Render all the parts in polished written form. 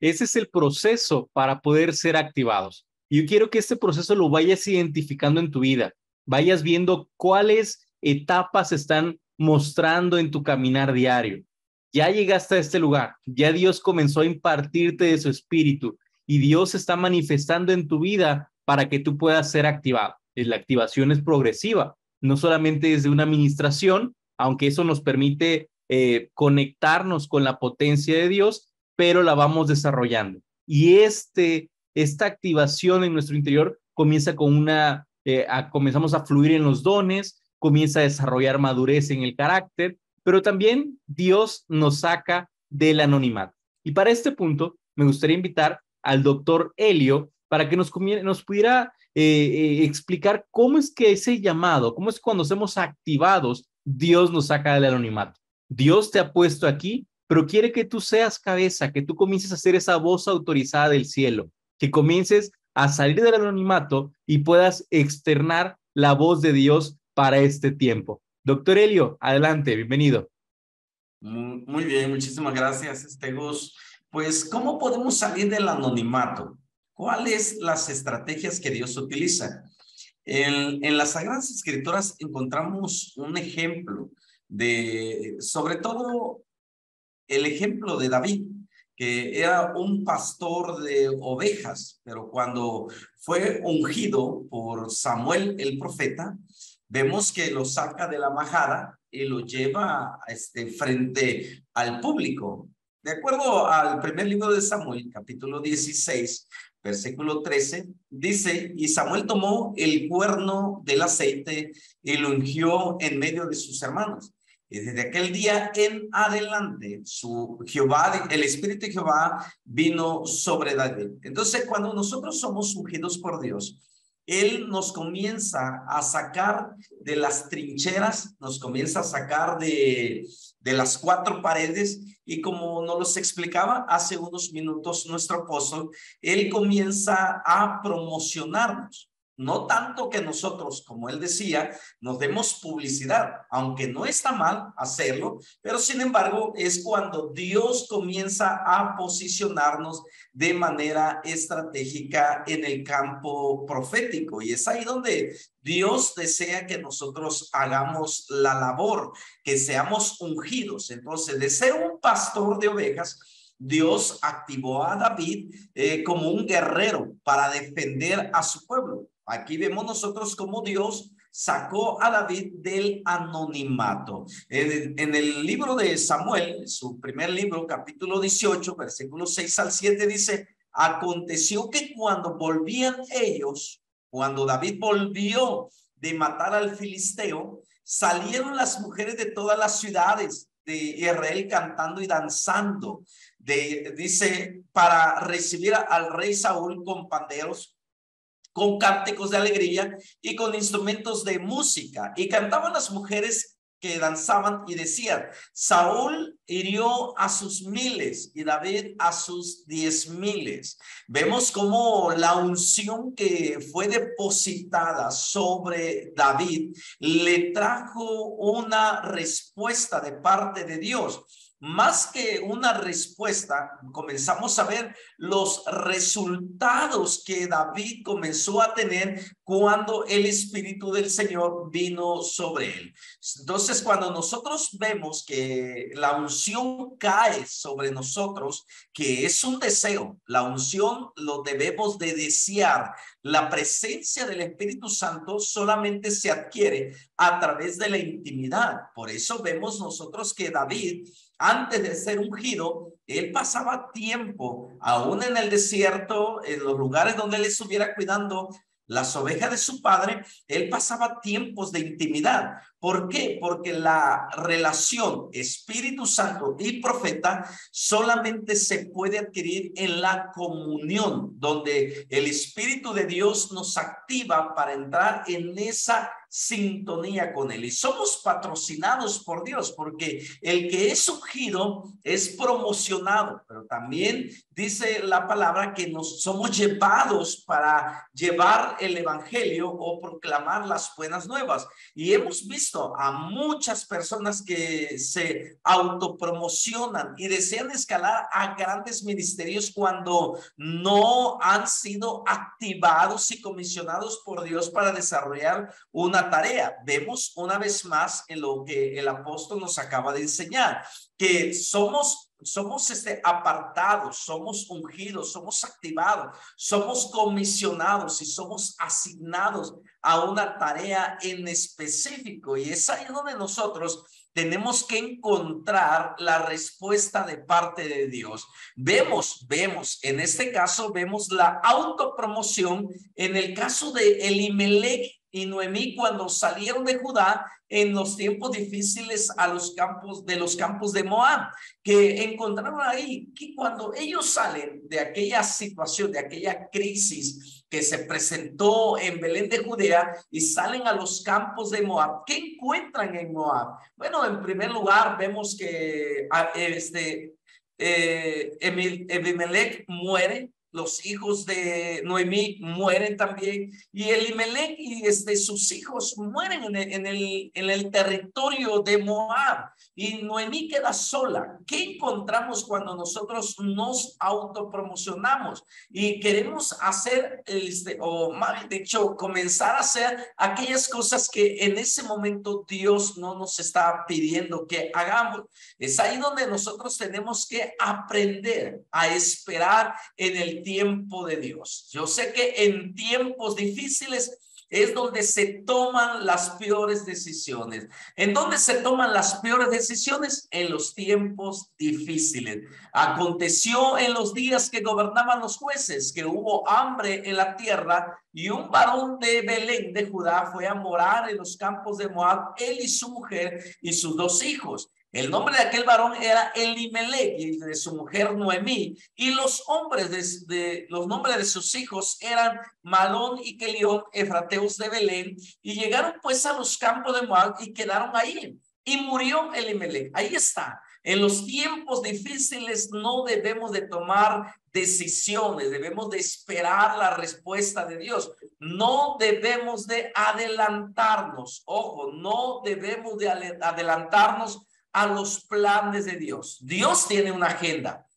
Ese es el proceso para poder ser activados. Y yo quiero que este proceso lo vayas identificando en tu vida, vayas viendo cuáles etapas están mostrando en tu caminar diario. Ya llegaste a este lugar, ya Dios comenzó a impartirte de su espíritu y Dios se está manifestando en tu vida para que tú puedas ser activado. La activación es progresiva, no solamente desde una administración, aunque eso nos permite conectarnos con la potencia de Dios, pero la vamos desarrollando. Y esta activación en nuestro interior comienza con comenzamos a fluir en los dones, comienza a desarrollar madurez en el carácter, pero también Dios nos saca del anonimato. Y para este punto, me gustaría invitar al doctor Helio para que nos pudiera explicar cómo es que ese llamado, cómo es cuando somos activados, Dios nos saca del anonimato. Dios te ha puesto aquí, pero quiere que tú seas cabeza, que tú comiences a ser esa voz autorizada del cielo, que comiences a salir del anonimato y puedas externar la voz de Dios para este tiempo. Doctor Helio, adelante, bienvenido. Muy bien, muchísimas gracias, Gus. Pues, ¿cómo podemos salir del anonimato? ¿Cuáles las estrategias que Dios utiliza? En las Sagradas Escrituras encontramos un ejemplo sobre todo, el ejemplo de David, que era un pastor de ovejas, pero cuando fue ungido por Samuel el profeta, vemos que lo saca de la majada y lo lleva frente al público. De acuerdo al primer libro de Samuel, capítulo 16, versículo 13, dice, y Samuel tomó el cuerno del aceite y lo ungió en medio de sus hermanos. Y desde aquel día en adelante, el Espíritu de Jehová vino sobre David. Entonces, cuando nosotros somos ungidos por Dios, Él nos comienza a sacar de las trincheras, nos comienza a sacar de las cuatro paredes, y como nos los explicaba hace unos minutos nuestro apóstol, Él comienza a promocionarnos. No tanto que nosotros, como él decía, nos demos publicidad, aunque no está mal hacerlo, pero sin embargo es cuando Dios comienza a posicionarnos de manera estratégica en el campo profético. Y es ahí donde Dios desea que nosotros hagamos la labor, que seamos ungidos. Entonces, de ser un pastor de ovejas, Dios activó a David como un guerrero para defender a su pueblo. Aquí vemos nosotros cómo Dios sacó a David del anonimato. En el libro de Samuel, su primer libro, capítulo 18, versículos 6 al 7, dice, aconteció que cuando David volvió de matar al filisteo, salieron las mujeres de todas las ciudades de Israel cantando y danzando, dice, para recibir al rey Saúl con panderos, con cánticos de alegría y con instrumentos de música. Y cantaban las mujeres que danzaban y decían, Saúl hirió a sus miles y David a sus 10,000. Vemos cómo la unción que fue depositada sobre David le trajo una respuesta de parte de Dios. Más que una respuesta, comenzamos a ver los resultados que David comenzó a tener cuando el Espíritu del Señor vino sobre él. Entonces, cuando nosotros vemos que la unción cae sobre nosotros, que es un deseo, la unción lo debemos de desear. La presencia del Espíritu Santo solamente se adquiere a través de la intimidad. Por eso vemos nosotros que David, antes de ser ungido, él pasaba tiempo aún en el desierto, en los lugares donde él estuviera cuidando las ovejas de su padre. Él pasaba tiempos de intimidad. ¿Por qué? Porque la relación Espíritu Santo y profeta solamente se puede adquirir en la comunión, donde el Espíritu de Dios nos activa para entrar en esa sintonía con Él y somos patrocinados por Dios, porque el que es ungido es promocionado, pero también dice la palabra que nos somos llevados para llevar el evangelio o proclamar las buenas nuevas. Y hemos visto a muchas personas que se autopromocionan y desean escalar a grandes ministerios cuando no han sido activados y comisionados por Dios para desarrollar una tarea. Vemos una vez más en lo que el apóstol nos acaba de enseñar, que somos apartados, somos ungidos, somos activados, somos comisionados y somos asignados a una tarea en específico. Y es ahí donde nosotros tenemos que encontrar la respuesta de parte de Dios. Vemos, en este caso, vemos la autopromoción en el caso de Elimelech y Noemí cuando salieron de Judá en los tiempos difíciles a los campos de Moab, que encontraron ahí que cuando ellos salen de aquella situación, de aquella crisis que se presentó en Belén de Judea y salen a los campos de Moab, ¿qué encuentran en Moab? Bueno, en primer lugar vemos que Elimelech muere, los hijos de Noemí mueren también, y Elimelech y sus hijos mueren en el territorio de Moab, y Noemí queda sola. ¿Qué encontramos cuando nosotros nos autopromocionamos y queremos hacer, o más dicho, comenzar a hacer aquellas cosas que en ese momento Dios no nos está pidiendo que hagamos? Es ahí donde nosotros tenemos que aprender a esperar en el tiempo de Dios. Yo sé que en tiempos difíciles es donde se toman las peores decisiones. ¿En dónde se toman las peores decisiones? En los tiempos difíciles. Aconteció en los días que gobernaban los jueces, que hubo hambre en la tierra, y un varón de Belén de Judá fue a morar en los campos de Moab, él y su mujer y sus 2 hijos. El nombre de aquel varón era Elimelech y de su mujer Noemí, y los nombres de sus hijos eran Malón y Kelión, efrateos de Belén, y llegaron pues a los campos de Moab y quedaron ahí. Y murió Elimelech. Ahí está. En los tiempos difíciles no debemos de tomar decisiones, debemos de esperar la respuesta de Dios. No debemos de adelantarnos. Ojo, no debemos de adelantarnos a los planes de Dios. Dios tiene una agenda.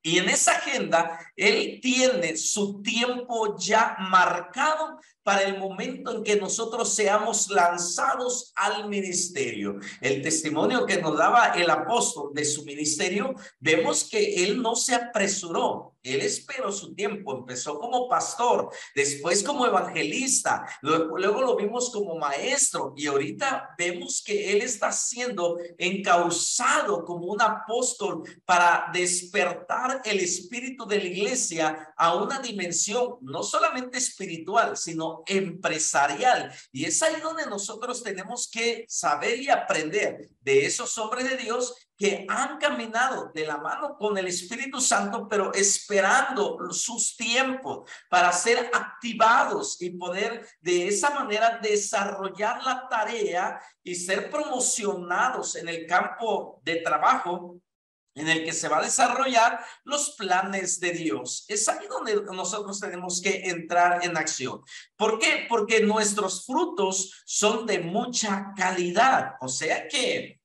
Y en esa agenda, Él tiene su tiempo ya marcado para el momento en que nosotros seamos lanzados al ministerio. El testimonio que nos daba el apóstol de su ministerio, vemos que él no se apresuró. Él esperó su tiempo, empezó como pastor, después como evangelista, luego lo vimos como maestro, y ahorita vemos que él está siendo encauzado como un apóstol para despertar el espíritu de la iglesia a una dimensión no solamente espiritual, sino empresarial. Y es ahí donde nosotros tenemos que saber y aprender de esos hombres de Dios que han caminado de la mano con el Espíritu Santo, pero esperando sus tiempos para ser activados y poder de esa manera desarrollar la tarea y ser promocionados en el campo de trabajo en el que se va a desarrollar los planes de Dios. Es ahí donde nosotros tenemos que entrar en acción. ¿Por qué? Porque nuestros frutos son de mucha calidad. O sea que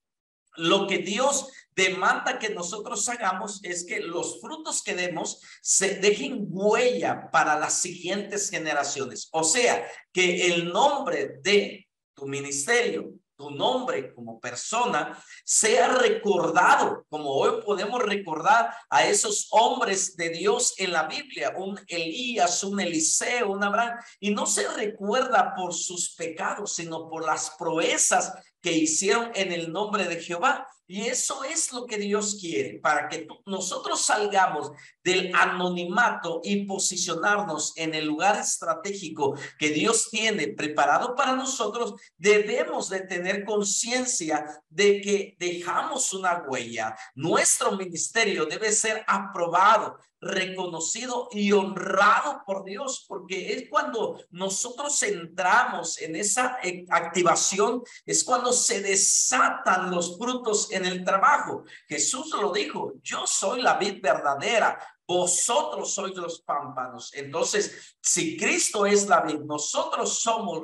lo que Dios demanda que nosotros hagamos es que los frutos que demos se dejen huella para las siguientes generaciones. O sea, que el nombre de tu ministerio, tu nombre como persona, sea recordado, como hoy podemos recordar a esos hombres de Dios en la Biblia, un Elías, un Eliseo, un Abraham, y no se recuerda por sus pecados, sino por las proezas que hicieron en el nombre de Jehová. Y eso es lo que Dios quiere, para que nosotros salgamos del anonimato y posicionarnos en el lugar estratégico que Dios tiene preparado para nosotros. Debemos de tener conciencia de que dejamos una huella. Nuestro ministerio debe ser aprobado reconocido y honrado por Dios, porque es cuando nosotros entramos en esa activación, es cuando se desatan los frutos en el trabajo. Jesús lo dijo: yo soy la vid verdadera, vosotros sois los pámpanos. Entonces, si Cristo es la vid, nosotros somos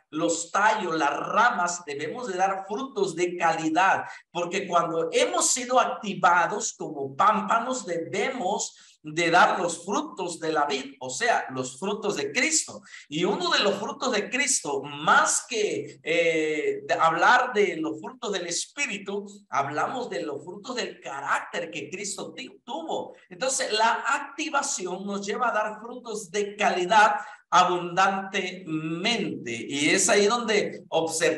los tallos, las ramas, debemos de dar frutos de calidad, porque cuando hemos sido activados como pámpanos, debemos de dar los frutos de la vid, o sea, los frutos de Cristo. Y uno de los frutos de Cristo, más que de hablar de los frutos del Espíritu, hablamos de los frutos del carácter que Cristo tuvo. Entonces, la activación nos lleva a dar frutos de calidad abundantemente, y es ahí donde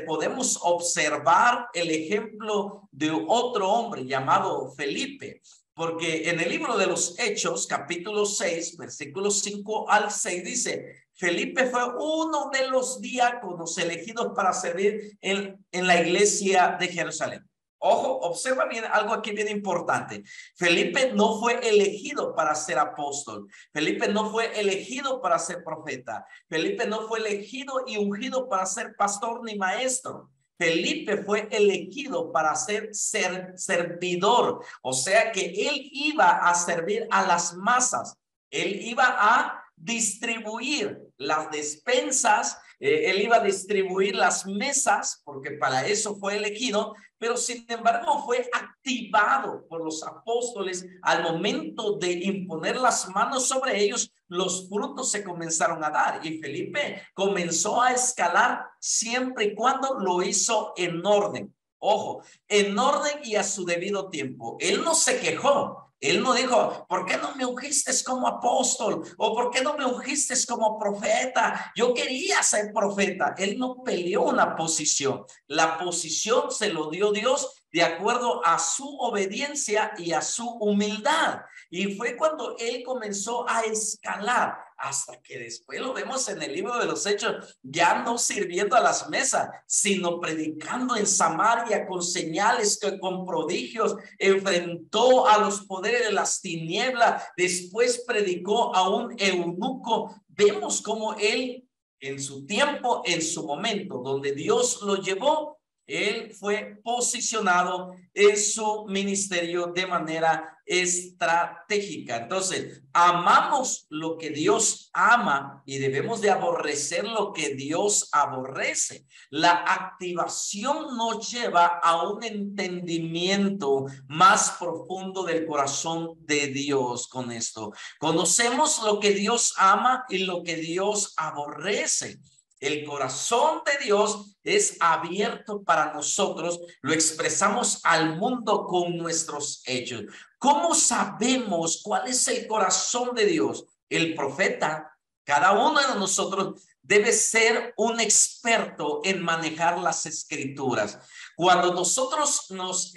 podemos observar el ejemplo de otro hombre llamado Felipe, porque en el libro de los Hechos, capítulo 6, versículos 5 al 6, dice: Felipe fue uno de los diáconos elegidos para servir en la iglesia de Jerusalén. Ojo, observa bien algo aquí bien importante. Felipe no fue elegido para ser apóstol. Felipe no fue elegido para ser profeta. Felipe no fue elegido y ungido para ser pastor ni maestro. Felipe fue elegido para ser servidor, o sea que él iba a servir a las masas. Él iba a distribuir las despensas, él iba a distribuir las mesas, porque para eso fue elegido, pero sin embargo fue activado por los apóstoles. Al momento de imponer las manos sobre ellos, los frutos se comenzaron a dar, y Felipe comenzó a escalar siempre y cuando lo hizo en orden. Ojo, en orden y a su debido tiempo. Él no se quejó. Él no dijo: ¿por qué no me ungiste como apóstol? ¿O por qué no me ungiste como profeta? Yo quería ser profeta. Él no peleó una posición. La posición se lo dio Dios de acuerdo a su obediencia y a su humildad. Y fue cuando él comenzó a escalar, hasta que después lo vemos en el libro de los Hechos, ya no sirviendo a las mesas, sino predicando en Samaria con señales, con prodigios. Enfrentó a los poderes de las tinieblas. Después predicó a un eunuco. Vemos cómo él, en su tiempo, en su momento, donde Dios lo llevó, él fue posicionado en su ministerio de manera estratégica. Entonces, amamos lo que Dios ama y debemos de aborrecer lo que Dios aborrece. La activación nos lleva a un entendimiento más profundo del corazón de Dios. Con esto conocemos lo que Dios ama y lo que Dios aborrece. El corazón de Dios es abierto para nosotros, lo expresamos al mundo con nuestros hechos. ¿Cómo sabemos cuál es el corazón de Dios? El profeta, cada uno de nosotros debe ser un experto en manejar las escrituras. Cuando nosotros nos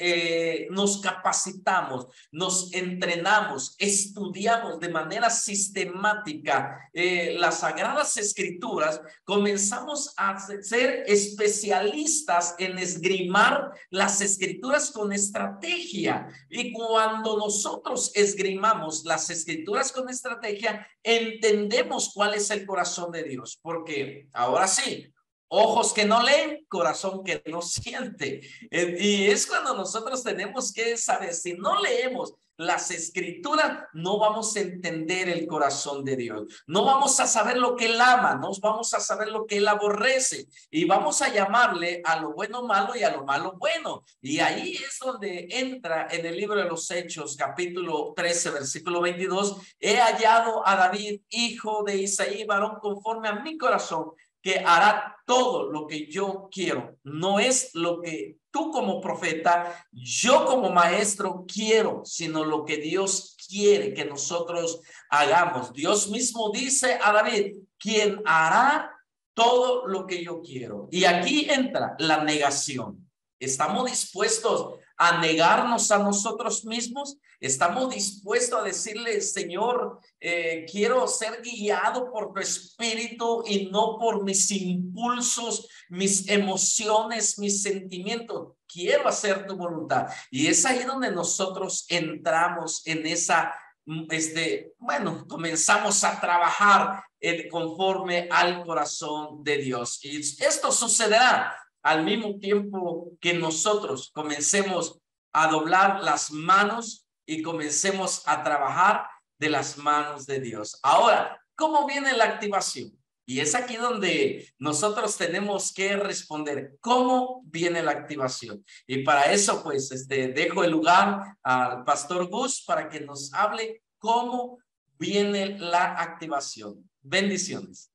capacitamos, nos entrenamos, estudiamos de manera sistemática las Sagradas Escrituras, comenzamos a ser especialistas en esgrimar las Escrituras con estrategia. Y cuando nosotros esgrimamos las Escrituras con estrategia, entendemos cuál es el corazón de Dios. Porque ahora sí, ojos que no leen, corazón que no siente. Y es cuando nosotros tenemos que saber, si no leemos las escrituras, no vamos a entender el corazón de Dios. No vamos a saber lo que Él ama, no vamos a saber lo que Él aborrece. Y vamos a llamarle a lo bueno malo y a lo malo bueno. Y ahí es donde entra en el libro de los Hechos, capítulo 13, versículo 22. He hallado a David, hijo de Isaí, varón conforme a mi corazón, que hará todo lo que yo quiero. No es lo que tú como profeta, yo como maestro quiero, sino lo que Dios quiere que nosotros hagamos. Dios mismo dice a David: quien hará todo lo que yo quiero. Y aquí entra la negación. ¿Estamos dispuestos a negarnos a nosotros mismos? ¿Estamos dispuestos a decirle: Señor, quiero ser guiado por tu espíritu y no por mis impulsos, mis emociones, mis sentimientos? Quiero hacer tu voluntad. Y es ahí donde nosotros entramos en esa bueno, comenzamos a trabajar conforme al corazón de Dios. Y esto sucederá al mismo tiempo que nosotros comencemos a doblar las manos y comencemos a trabajar de las manos de Dios. Ahora, ¿cómo viene la activación? Y es aquí donde nosotros tenemos que responder cómo viene la activación. Y para eso, pues, dejo el lugar al pastor Gus para que nos hable cómo viene la activación. Bendiciones.